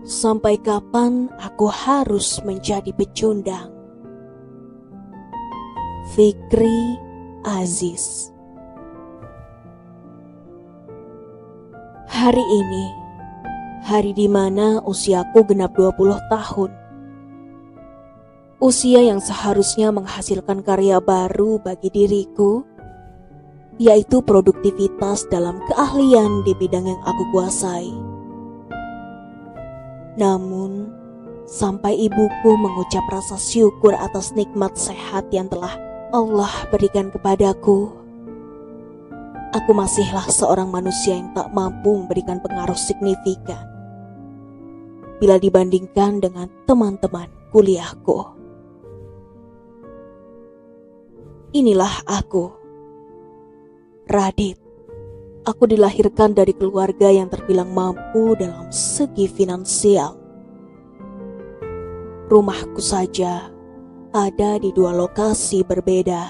Sampai kapan aku harus menjadi pecundang? Fikri Aziz. Hari ini, hari di mana usiaku genap 20 tahun. Usia yang seharusnya menghasilkan karya baru bagi diriku, yaitu produktivitas dalam keahlian di bidang yang aku kuasai. Namun, sampai ibuku mengucap rasa syukur atas nikmat sehat yang telah Allah berikan kepadaku, aku masihlah seorang manusia yang tak mampu memberikan pengaruh signifikan bila dibandingkan dengan teman-teman kuliahku. Inilah aku, Radit. Aku dilahirkan dari keluarga yang terbilang mampu dalam segi finansial. Rumahku saja ada di 2 lokasi berbeda.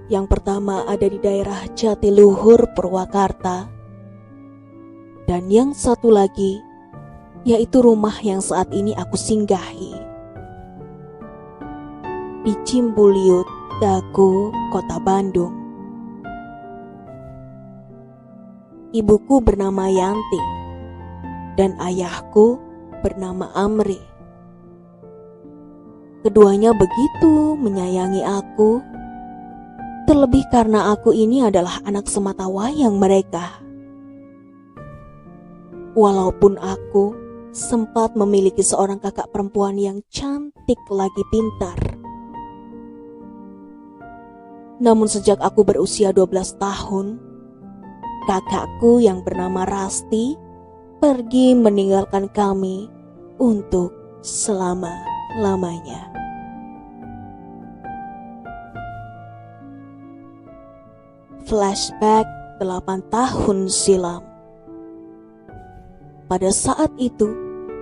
Yang pertama ada di daerah Jatiluhur, Purwakarta. Dan yang satu lagi yaitu rumah yang saat ini aku singgahi di Cimbuliut, Dago, Kota Bandung. Ibuku bernama Yanti dan ayahku bernama Amri. Keduanya begitu menyayangi aku, terlebih karena aku ini adalah anak sematawayang mereka. Walaupun aku sempat memiliki seorang kakak perempuan yang cantik lagi pintar, namun sejak aku berusia 12 tahun, kakakku yang bernama Rasti pergi meninggalkan kami untuk selama-lamanya. Flashback 8 tahun silam. Pada saat itu,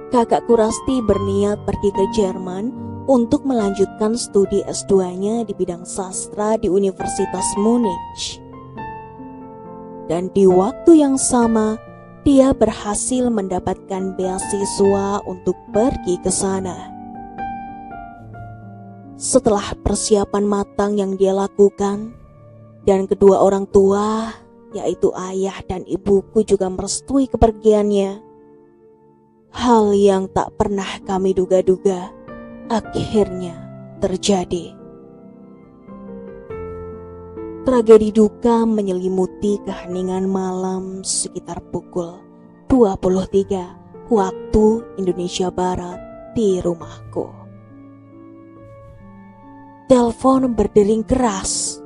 kakakku Rasti berniat pergi ke Jerman untuk melanjutkan studi S2-nya di bidang sastra di Universitas Munich. Dan di waktu yang sama, dia berhasil mendapatkan beasiswa untuk pergi ke sana. Setelah persiapan matang yang dia lakukan, dan kedua orang tua, yaitu ayah dan ibuku juga merestui kepergiannya, hal yang tak pernah kami duga-duga akhirnya terjadi. Tragedi duka menyelimuti keheningan malam sekitar pukul 23 waktu Indonesia Barat di rumahku. Telepon berdering keras.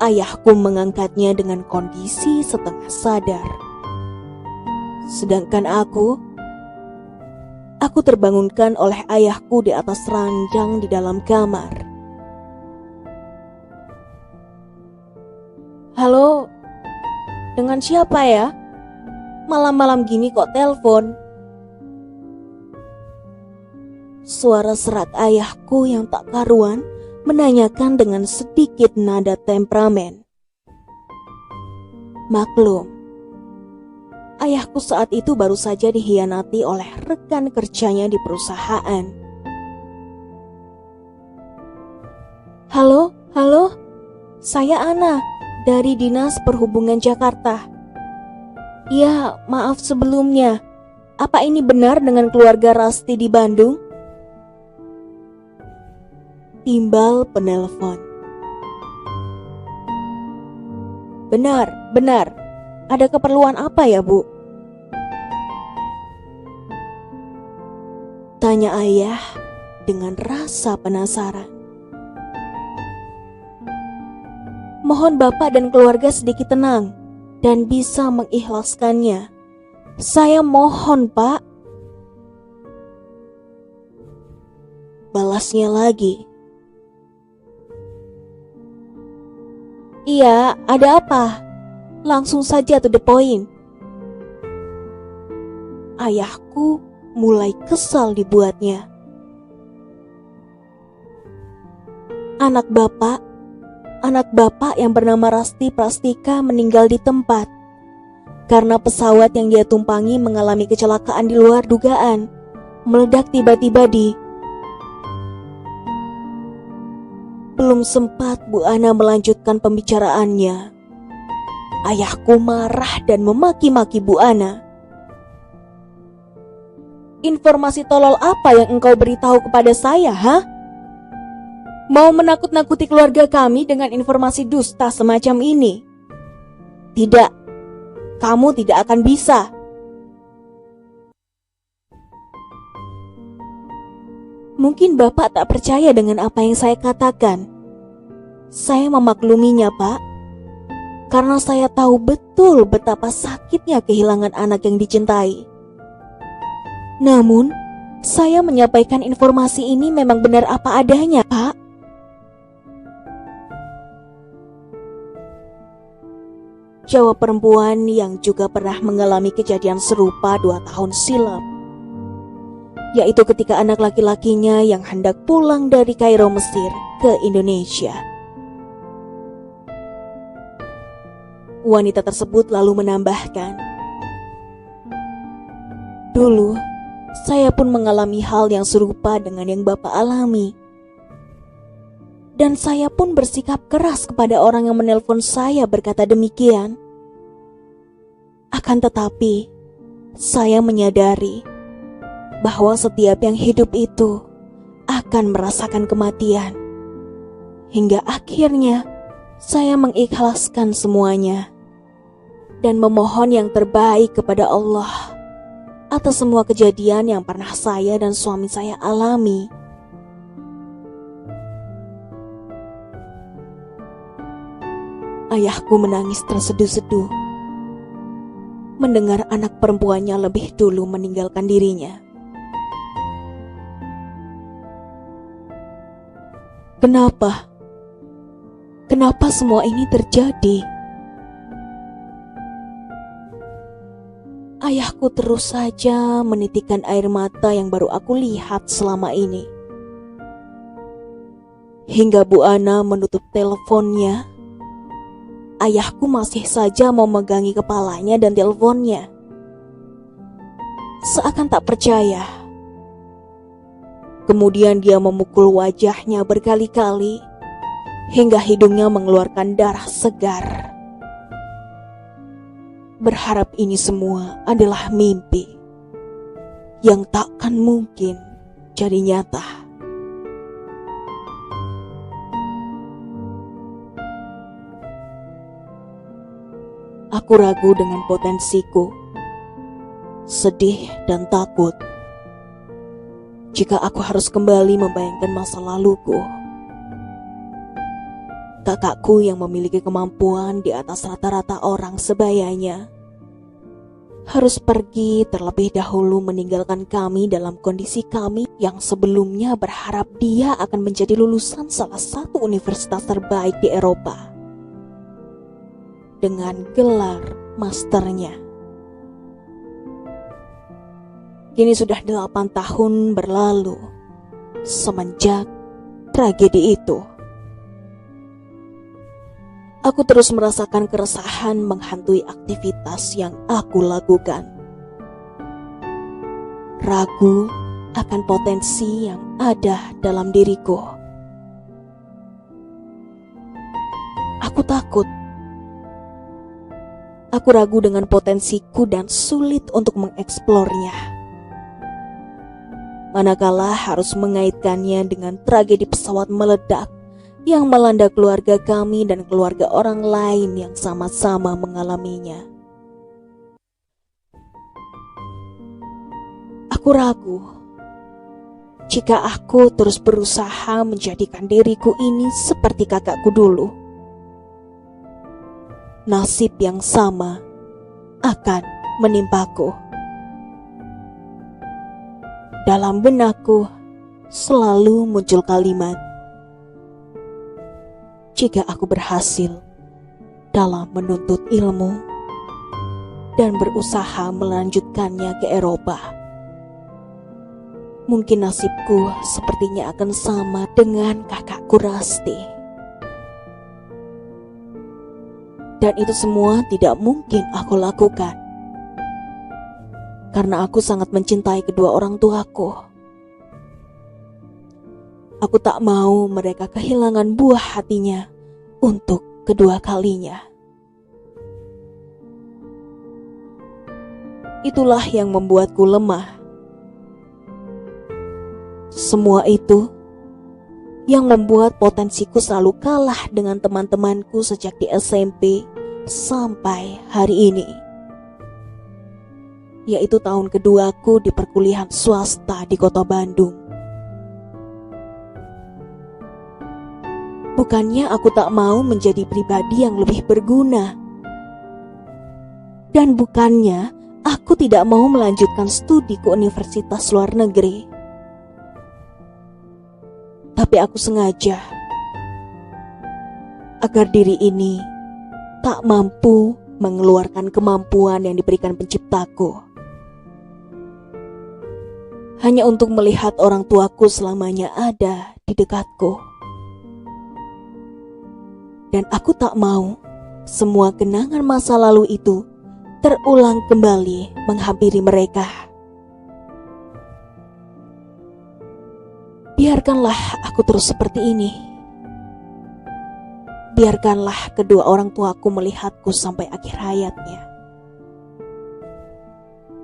Ayahku mengangkatnya dengan kondisi setengah sadar. Sedangkan aku terbangunkan oleh ayahku di atas ranjang di dalam kamar. Halo, dengan siapa ya? Malam-malam gini kok telepon? Suara serak ayahku yang tak karuan menanyakan dengan sedikit nada temperamen. Maklum, ayahku saat itu baru saja dikhianati oleh rekan kerjanya di perusahaan. Halo, saya Ana dari Dinas Perhubungan Jakarta. Ya, maaf sebelumnya. Apa ini benar dengan keluarga Rasti di Bandung? Timbal penelpon. Benar. Ada keperluan apa ya, Bu? Tanya ayah dengan rasa penasaran. Mohon Bapak dan keluarga sedikit tenang dan bisa mengikhlaskannya. Saya mohon, Pak. Balasnya lagi. Iya, ada apa? Langsung saja to the point. Ayahku mulai kesal dibuatnya. Anak Bapak anak bapak yang bernama Rasti Prastika meninggal di tempat karena pesawat yang dia tumpangi mengalami kecelakaan di luar dugaan, meledak tiba-tiba di... Belum sempat Bu Ana melanjutkan pembicaraannya, ayahku marah dan memaki-maki Bu Ana. Informasi tolol apa yang engkau beritahu kepada saya, ha? Mau menakut-nakuti keluarga kami dengan informasi dusta semacam ini? Tidak, kamu tidak akan bisa. Mungkin Bapak tak percaya dengan apa yang saya katakan. Saya memakluminya, Pak, karena saya tahu betul betapa sakitnya kehilangan anak yang dicintai. Namun, saya menyampaikan informasi ini memang benar apa adanya, Pak. Jawab perempuan yang juga pernah mengalami kejadian serupa 2 tahun silam, yaitu ketika anak laki-lakinya yang hendak pulang dari Kairo, Mesir ke Indonesia. Wanita tersebut lalu menambahkan, dulu saya pun mengalami hal yang serupa dengan yang Bapak alami. Dan saya pun bersikap keras kepada orang yang menelpon saya berkata demikian. Akan tetapi, saya menyadari bahwa setiap yang hidup itu akan merasakan kematian. Hingga akhirnya saya mengikhlaskan semuanya dan memohon yang terbaik kepada Allah atas semua kejadian yang pernah saya dan suami saya alami. Ayahku menangis terseduh-seduh mendengar anak perempuannya lebih dulu meninggalkan dirinya. Kenapa? Kenapa semua ini terjadi? Ayahku terus saja menitikkan air mata yang baru aku lihat selama ini. Hingga Bu Ana menutup teleponnya, ayahku masih saja memegangi kepalanya dan teleponnya. Seakan tak percaya. Kemudian dia memukul wajahnya berkali-kali hingga hidungnya mengeluarkan darah segar. Berharap ini semua adalah mimpi yang takkan mungkin jadi nyata. Aku ragu dengan potensiku, sedih dan takut jika aku harus kembali membayangkan masa laluku. Kakakku yang memiliki kemampuan di atas rata-rata orang sebayanya harus pergi terlebih dahulu meninggalkan kami dalam kondisi kami yang sebelumnya berharap dia akan menjadi lulusan salah satu universitas terbaik di Eropa dengan gelar masternya. Kini sudah 8 tahun berlalu semenjak tragedi itu. Aku terus merasakan keresahan menghantui aktivitas yang aku lakukan. Ragu akan potensi yang ada dalam diriku. Aku takut. Aku ragu dengan potensiku dan sulit untuk mengeksplornya. Manakala harus mengaitkannya dengan tragedi pesawat meledak yang melanda keluarga kami dan keluarga orang lain yang sama-sama mengalaminya. Aku ragu jika aku terus berusaha menjadikan diriku ini seperti kakakku dulu. Nasib yang sama akan menimpaku. Dalam benakku selalu muncul kalimat, jika aku berhasil dalam menuntut ilmu dan berusaha melanjutkannya ke Eropa, mungkin nasibku sepertinya akan sama dengan kakakku Rasti. Dan itu semua tidak mungkin aku lakukan, karena aku sangat mencintai kedua orang tuaku. Aku tak mau mereka kehilangan buah hatinya untuk kedua kalinya. Itulah yang membuatku lemah. Semua itu yang membuat potensiku selalu kalah dengan teman-temanku sejak di SMP sampai hari ini, yaitu tahun keduaku di perkuliahan swasta di kota Bandung. Bukannya aku tak mau menjadi pribadi yang lebih berguna, dan bukannya aku tidak mau melanjutkan studi ke universitas luar negeri. Tapi aku sengaja agar diri ini tak mampu mengeluarkan kemampuan yang diberikan penciptaku, hanya untuk melihat orang tuaku selamanya ada di dekatku. Dan aku tak mau semua kenangan masa lalu itu terulang kembali menghampiri mereka. Biarkanlah aku terus seperti ini. Biarkanlah kedua orang tuaku melihatku sampai akhir hayatnya.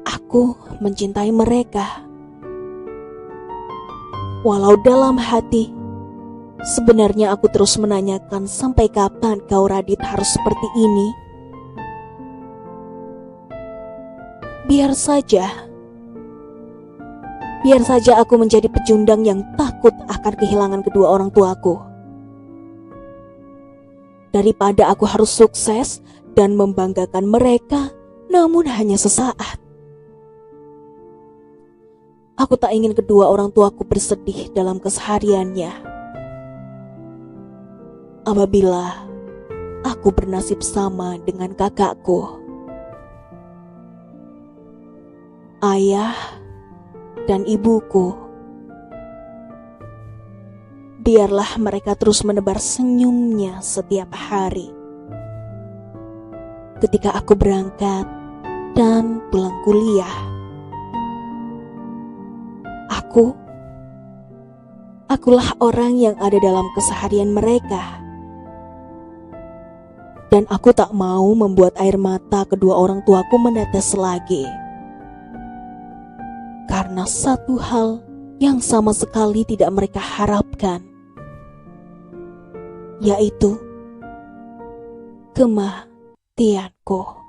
Aku mencintai mereka. Walau dalam hati, sebenarnya aku terus menanyakan sampai kapan kau Radit harus seperti ini. Biar saja aku menjadi pecundang yang takut akan kehilangan kedua orang tuaku. Daripada aku harus sukses dan membanggakan mereka, namun hanya sesaat. Aku tak ingin kedua orang tuaku bersedih dalam kesehariannya. Apabila aku bernasib sama dengan kakakku. Ayah dan ibuku, biarlah mereka terus menebar senyumnya setiap hari ketika aku berangkat dan pulang kuliah. Akulah orang yang ada dalam keseharian mereka, dan aku tak mau membuat air mata kedua orang tuaku menetes lagi. Karena satu hal yang sama sekali tidak mereka harapkan, yaitu kematianku.